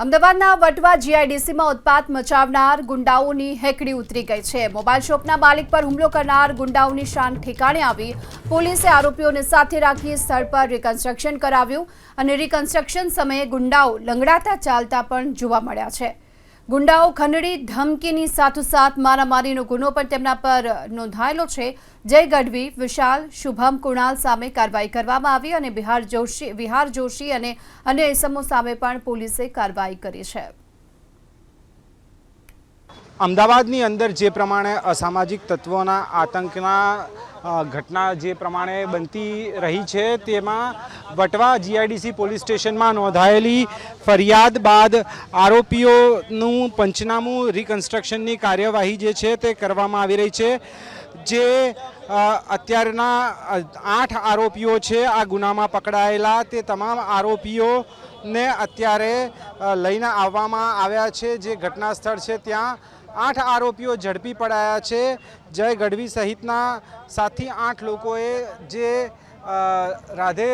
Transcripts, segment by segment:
અમદાવાદના વટવા જીઆઈડીસીમાં ઉત્પાત મચાવનાર ગુંડાઓની હેકડી ઉતરી ગઈ છે। મોબાઈલ શોપના માલિક પર હુમલો કરનાર ગુંડાઓની શાન ઠેકાણે આવી। પોલીસે આરોપીઓને સાથે રાખી સ્થળ પર રિકન્સ્ટ્રક્શન કરાવ્યું અને રિકન્સ્ટ્રક્શન સમયે ગુંડાઓ લંગડાતા ચાલતા પણ જોવા મળ્યા છે। ગુંડાઓ ખંડણી ધમકીની સાથોસાથ મારામારીનો ગુનો પણ તેમના પર નોંધાયેલો છે। જય ગઢવી, વિશાલ, શુભમ, કુણાલ સામે કાર્યવાહી કરવામાં આવી અને વિહાર જોશી અને અન્ય ઇસમો સામે પણ પોલીસે કાર્યવાહી કરી છે। અમદાવાદની અંદર જે પ્રમાણે અસામાજિક તત્વોના આતંકના ઘટના જે પ્રમાણે બનતી રહી છે તેમાં વટવા જીઆઈડીસી પોલીસ સ્ટેશનમાં નોંધાયેલી ફરિયાદ બાદ આરોપીઓનું પંચનામું રિકન્સ્ટ્રક્શનની કાર્યવાહી જે છે તે કરવામાં આવી રહી છે। જે અત્યારના 8 આરોપીઓ છે આ ગુનામાં પકડાયેલા, તે તમામ આરોપીઓને અત્યારે લઈને આવવામાં આવ્યા છે। જે ઘટના સ્થળ છે ત્યાં 8 આરોપીઓ ઝડપી પડાયા છે। જય ગઢવી સહિતના 7 થી 8 લોકોએ જે રાધે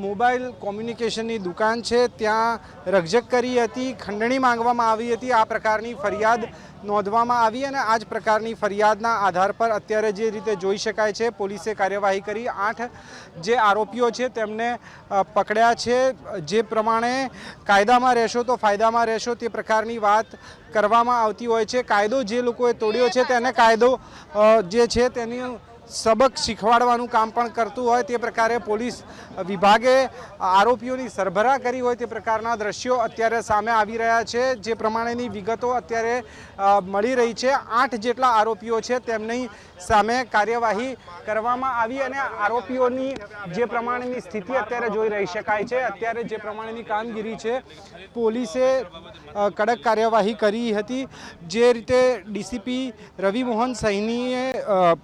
મોબાઈલ કોમ્યુનિકેશનની દુકાન છે ત્યાં રકઝક કરી હતી, ખંડણી માંગવામાં આવી હતી। આ પ્રકારની ફરિયાદ નોંધવામાં આવી અને આ જ પ્રકારની ફરિયાદના આધાર પર અત્યારે જે રીતે જોઈ શકાય છે પોલીસે કાર્યવાહી કરી 8 જે આરોપીઓ છે તેમને પકડ્યા છે। જે પ્રમાણે કાયદામાં રહેશો તો ફાયદામાં રહેશો તે પ્રકારની વાત કરવામાં આવતી હોય છે। કાયદો જે લોકોએ તોડ્યો છે તેને કાયદો જે છે તેની સબક શીખવાડવાનું કામ પણ કરતું હોય તે પ્રકારે પોલીસ વિભાગે આરોપીઓની સરભરા કરી હોય તે પ્રકારના દ્રશ્યો અત્યારે સામે આવી રહ્યા છે। જે પ્રમાણેની વિગતો અત્યારે મળી રહી છે, 8 જેટલા આરોપીઓ છે તેમની સામે કાર્યવાહી કરવામાં આવી અને આરોપીઓની જે પ્રમાણેની સ્થિતિ અત્યારે જોઈ રહી શકાય છે। અત્યારે જે પ્રમાણેની કામગીરી છે પોલીસે કડક કાર્યવાહી કરી હતી। જે રીતે ડીસીપી રવિ મોહન સૈનીએ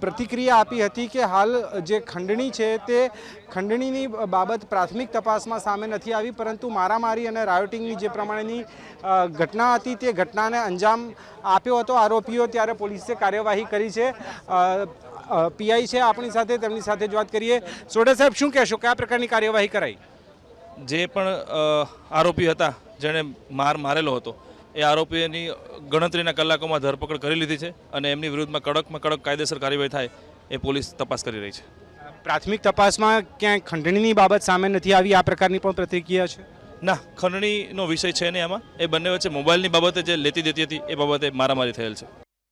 પ્રતિક્રિયા આપી હતી કે હાલ જે ખંડણી છે તે ખંડણીની બાબત પ્રાથમિક તપાસમાં સામે નથી આવી, પરંતુ મારામારી અને રાયોટિંગની જે પ્રમાણેની ઘટના હતી તે ઘટનાને અંજામ આપ્યો હતો આરોપીઓ, ત્યારે પોલીસે કાર્યવાહી કરી છે। પીઆઈ છે આપણી સાથે, તેમની સાથે જ વાત કરીએ। સોઢા સાહેબ, શું કહેશો, કયા પ્રકારની કાર્યવાહી કરાઈ? જે પણ આરોપી હતા જેણે મારેલો હતો એ આરોપીની ગણતરીના કલાકોમાં ધરપકડ કરી લીધી છે અને એમની વિરુદ્ધમાં કડકમાં કડક કાયદેસર કાર્યવાહી થાય એ પોલીસ તપાસ કરી રહી છે। પ્રાથમિક તપાસમાં ક્યાંય ખંડણીની બાબત સામે નથી આવી, આ પ્રકારની પણ પ્રતિક્રિયા છે? ના, ખંડણીનો વિષય છે નહીં આમાં। એ બંને વચ્ચે મોબાઈલની બાબતે જે લેતી દેતી હતી એ બાબતે મારામારી થયેલ છે।